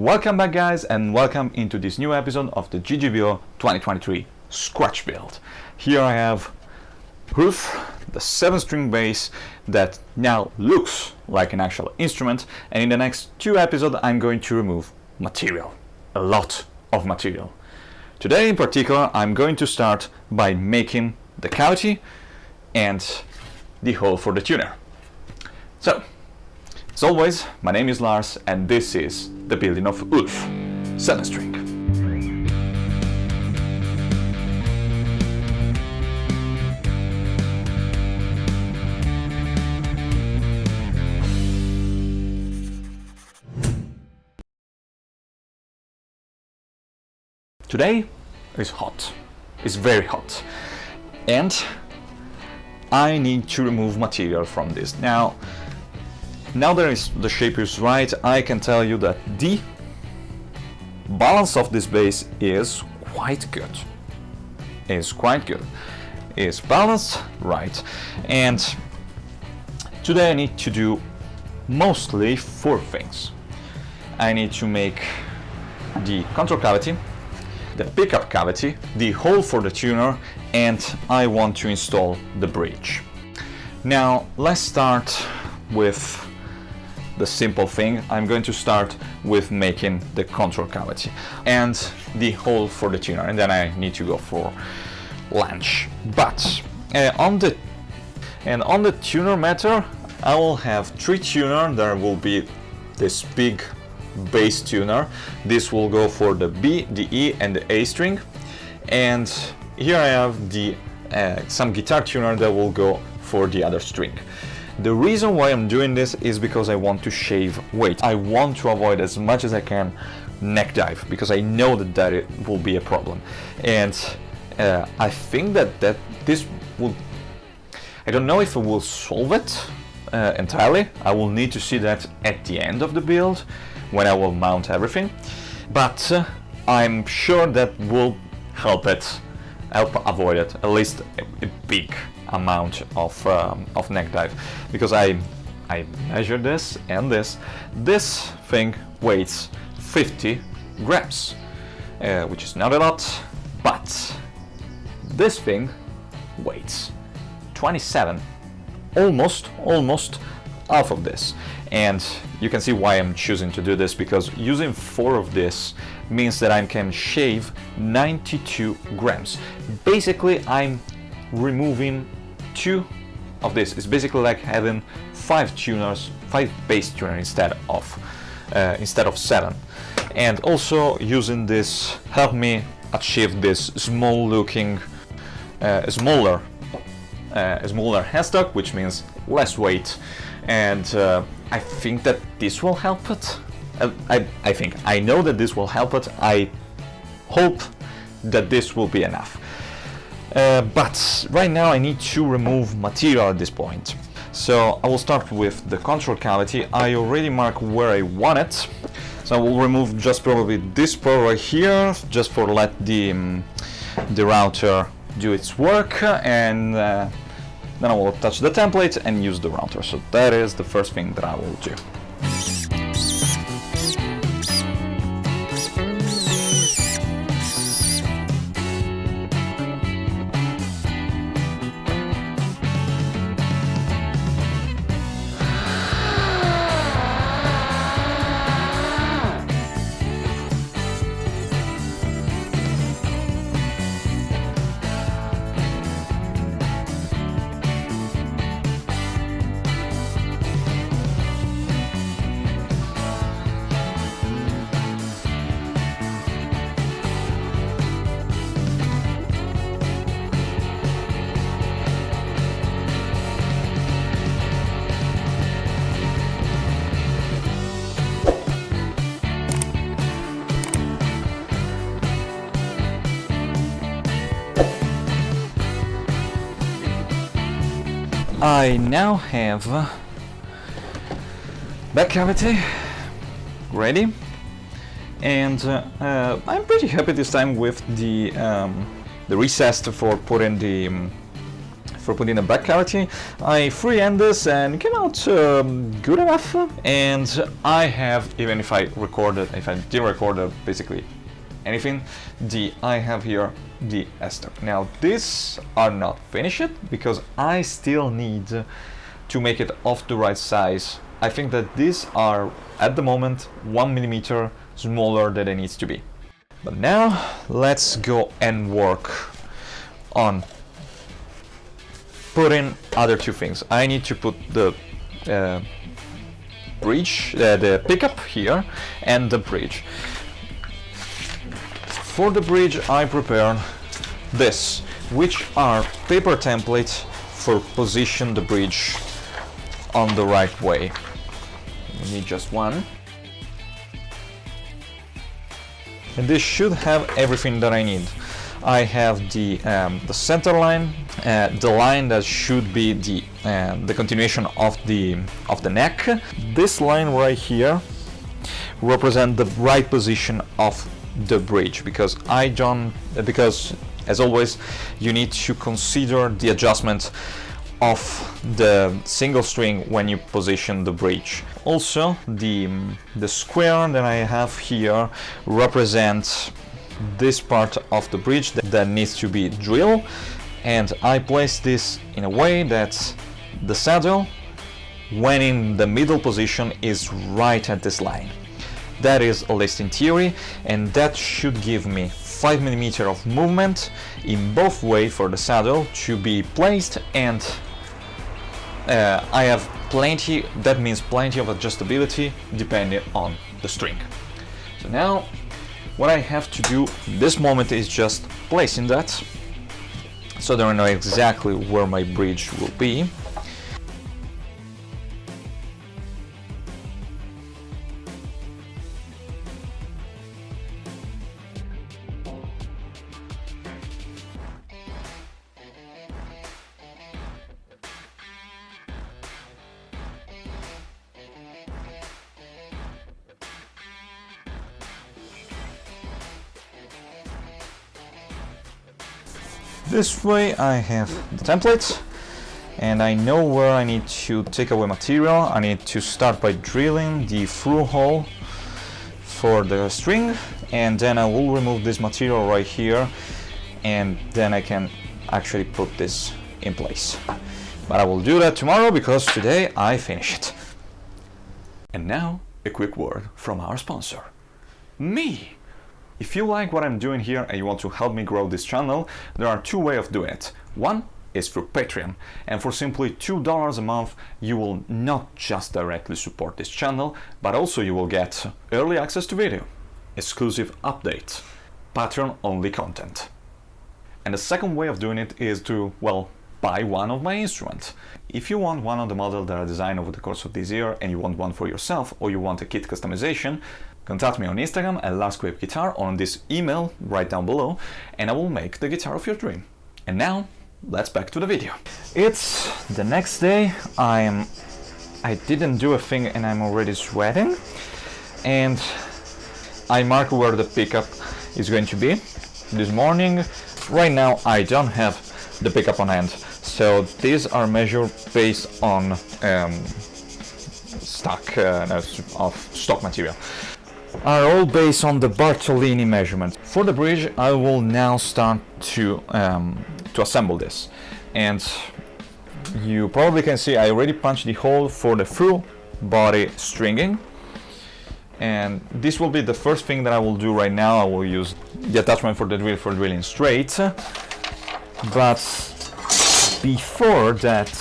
Welcome back, guys, and welcome into this new episode of the GGBO 2023 Scratch build. Here I have Ulfr, the 7-string bass that now looks like an actual instrument, and in the next 2 episodes I'm going to remove material, a lot of material. Today in particular I'm going to start by making the cavity and the hole for the tuner. So, as always, my name is Lars and this is the Building of Ulfr 7-string. Today is hot, it's very hot, and I need to remove material from this. Now that the shape is right, I can tell you that the balance of this bass is quite good. It's balanced right, and today I need to do mostly 4 things. I need to make the control cavity, the pickup cavity, the hole for the tuner, and I want to install the bridge. Now let's start with the simple thing. I'm going to start with making the control cavity and the hole for the tuner, and then I need to go for lunch. But on the tuner matter, I will have 3 tuner. There will be this big bass tuner. This will go for the B, the E and the A string, and here I have the some guitar tuner that will go for the other string. The reason why I'm doing this is because I want to shave weight. I want to avoid as much as I can neck dive, because I know that it will be a problem, and I think that this will, I don't know if it will solve it entirely. I will need to see that at the end of the build when I will mount everything, but I'm sure that will help avoid it, at least a big amount of neck dive, because I measured this, and this thing weighs 50 grams, which is not a lot, but this thing weighs 27, almost half of this. And you can see why I'm choosing to do this, because using 4 of this means that I can shave 92 grams. Basically, I'm removing 2 of this. It's basically like having 5 bass tuners instead of 7. And also using this helped me achieve this smaller headstock, which means less weight, and I think that this will help it. I know that this will help it. I hope that this will be enough. But right now I need to remove material at this point. So I will start with the control cavity. I already marked where I want it. So I will remove just probably this part right here, just for let the router do its work, and then I will touch the template and use the router. So that is the first thing that I will do. I now have back cavity ready, and I'm pretty happy this time with the recess for putting the for putting the back cavity. I freehand this and it came out good enough. And I have, even if I didn't record basically anything, I have here the ester. Now these are not finished because I still need to make it of the right size. I think that these are at the moment 1 millimeter smaller than it needs to be. But now let's go and work on putting other two things. I need to put the bridge, the pickup here, and the bridge. For the bridge I prepared this, which are paper templates for position the bridge on the right way. I need just one. And this should have everything that I need. I have the center line, the line that should be the continuation of the neck. This line right here represents the right position of the bridge, because as always you need to consider the adjustment of the single string when you position the bridge. Also the square that I have here represents this part of the bridge that needs to be drilled, and I place this in a way that the saddle, when in the middle position, is right at this line. That is at least in theory, and that should give me 5 millimeters of movement in both ways for the saddle to be placed, and I have plenty, that means plenty of adjustability depending on the string. So now what I have to do this moment is just placing that so that I know exactly where my bridge will be. This way I have the template and I know where I need to take away material. I need to start by drilling the through hole for the string, and then I will remove this material right here, and then I can actually put this in place. But I will do that tomorrow because today I finish it. And now a quick word from our sponsor, me. If you like what I'm doing here and you want to help me grow this channel, there are two ways of doing it. One is through Patreon, and for simply $2 a month you will not just directly support this channel, but also you will get early access to video, exclusive updates, Patreon only content. And the second way of doing it is to, well, buy one of my instruments. If you want one of the models that I designed over the course of this year and you want one for yourself, or you want a kit customization, contact me on Instagram at LastGrapeGuitar or on this email right down below, and I will make the guitar of your dream. And now, let's back to the video. It's the next day. I didn't do a thing and I'm already sweating, and I mark where the pickup is going to be this morning. Right now I don't have the pickup on hand, so these are measured based on stock material. Are all based on the Bartolini measurement. For the bridge I will now start to assemble this, and you probably can see I already punched the hole for the through body stringing, and this will be the first thing that I will do right now. I will use the attachment for the drill for drilling straight, but before that,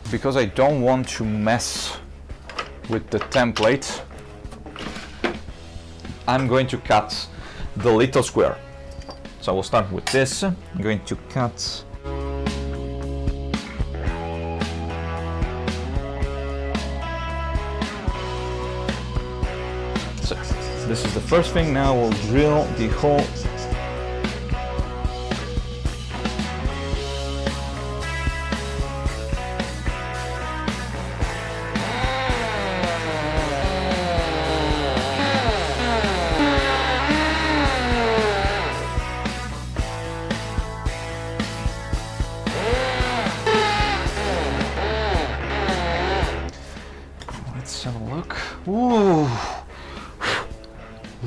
because I don't want to mess with the template, I'm going to cut the little square. So I will start with this. I'm going to cut so this is the first thing. Now we'll drill the hole.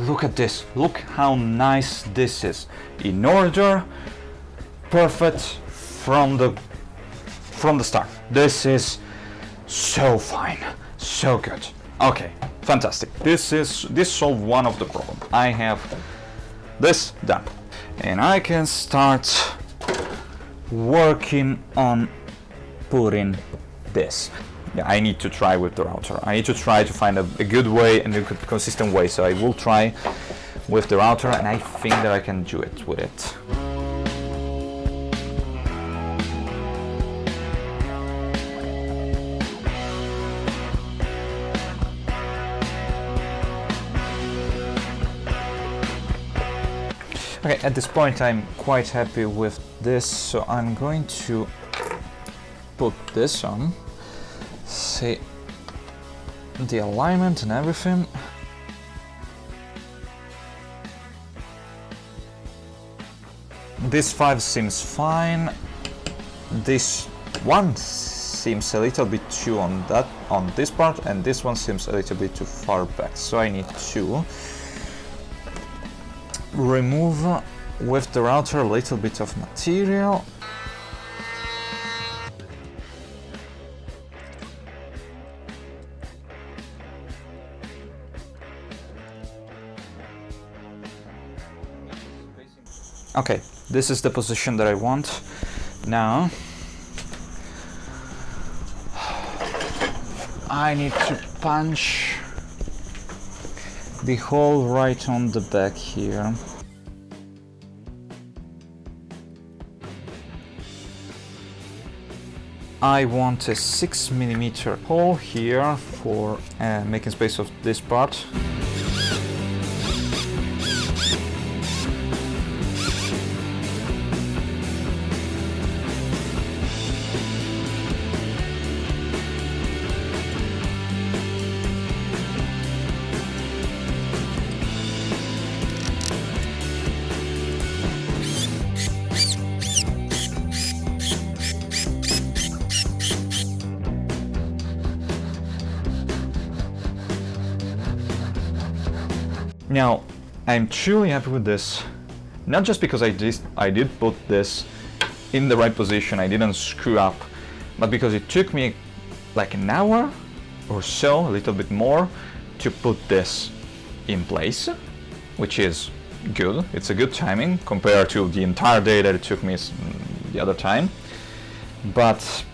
look at this, look how nice this is. In order, perfect from the start. This is so fine, so good. Okay, fantastic. This solved one of the problems. I have this done, and I can start working on putting this. Yeah, I need to try with the router. I need to try to find a good way and a good consistent way. So I will try with the router, and I think that I can do it with it. Okay, at this point I'm quite happy with this, so I'm going to put this on, see the alignment and everything. This 5 seems fine. This one seems a little bit too on this part, and this one seems a little bit too far back. So I need to remove with the router a little bit of material. Okay, this is the position that I want. Now I need to punch the hole right on the back here. I want a 6mm hole here for making space of this part. Now, I'm truly happy with this, not just because I did put this in the right position, I didn't screw up, but because it took me like an hour or so, a little bit more, to put this in place, which is good. It's a good timing compared to the entire day that it took me the other time. But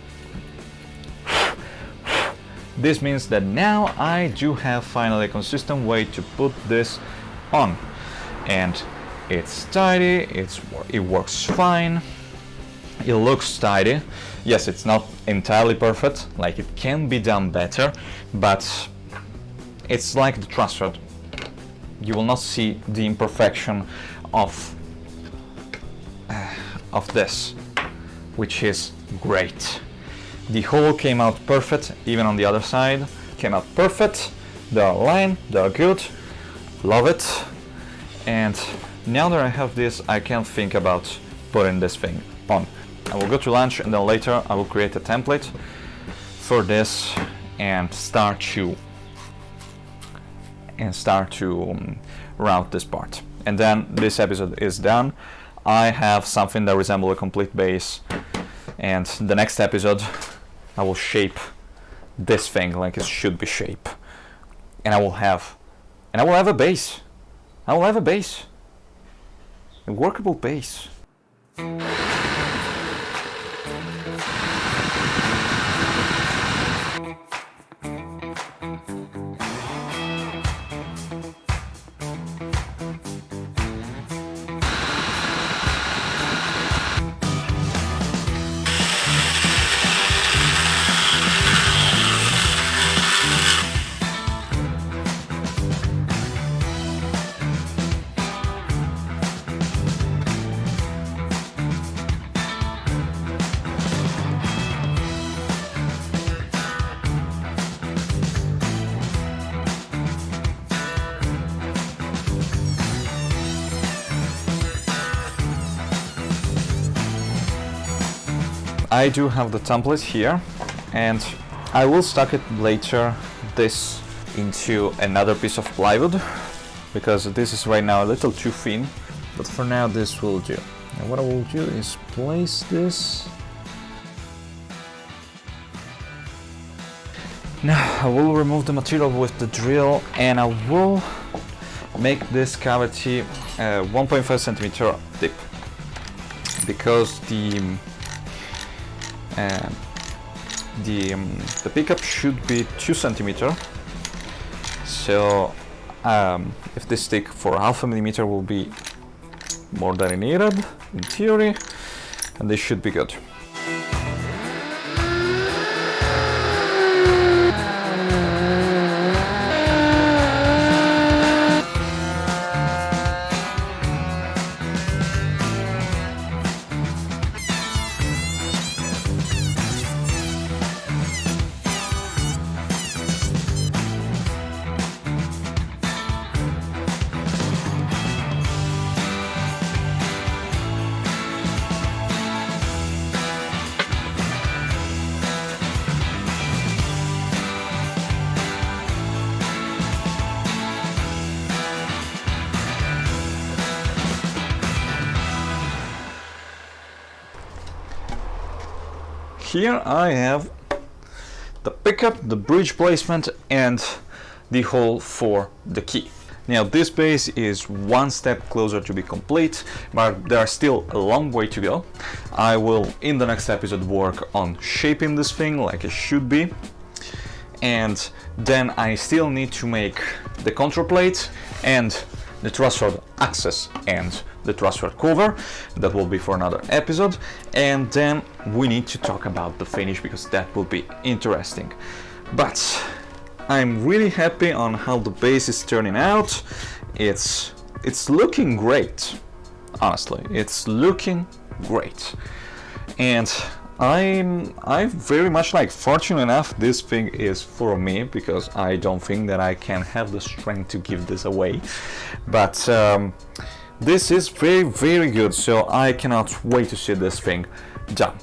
this means that now I do have finally a consistent way to put this on, and it's tidy, it works fine, it looks tidy. Yes, it's not entirely perfect, like it can be done better, but it's like the truss rod. You will not see the imperfection of this, which is great. The hole came out perfect, even on the other side, came out perfect. They're aligned, they're good, love it. And now that I have this, I can think about putting this thing on. I will go to lunch, and then later I will create a template for this and start to route this part. And then this episode is done. I have something that resembles a complete base, and the next episode I will shape this thing like it should be shaped, and I will have a base. I will have a base, a workable base. I do have the template here, and I will stack it later, this into another piece of plywood, because this is right now a little too thin, but for now this will do. And what I will do is place this. Now I will remove the material with the drill, and I will make this cavity 1.5 centimeter deep, because the pickup should be 2 centimeter. So if this stick for half a millimeter will be more than needed in theory, and this should be good. Here I have the pickup, the bridge placement, and the hole for the key. Now this base is one step closer to be complete, but there's still a long way to go. I will in the next episode work on shaping this thing like it should be, and then I still need to make the control plate and the truss rod access and the truss rod cover. That will be for another episode, and then we need to talk about the finish because that will be interesting. But I'm really happy on how the base is turning out. It's looking great, honestly. It's looking great, and I'm very much fortunate enough this thing is for me, because I don't think that I can have the strength to give this away. But this is very good, so I cannot wait to see this thing done.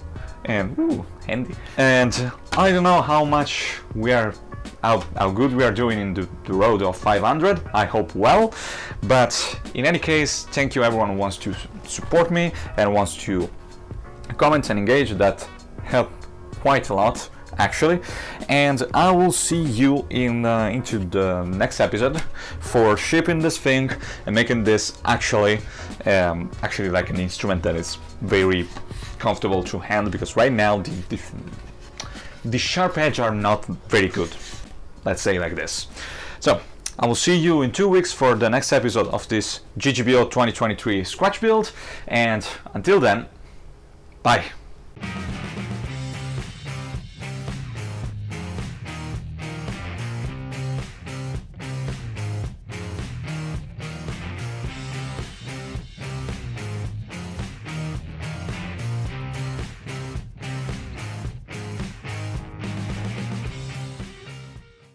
And ooh, handy. And I don't know how much we are, how good we are doing in the road of 500. I hope well. But in any case, thank you everyone who wants to support me and wants to comment and engage. That helped quite a lot actually, and I will see you in into the next episode for shaping this thing and making this actually like an instrument that is very comfortable to handle, because right now the sharp edge are not very good, let's say like this. So I will see you in 2 weeks for the next episode of this GGBO 2023 scratch build, and until then, bye.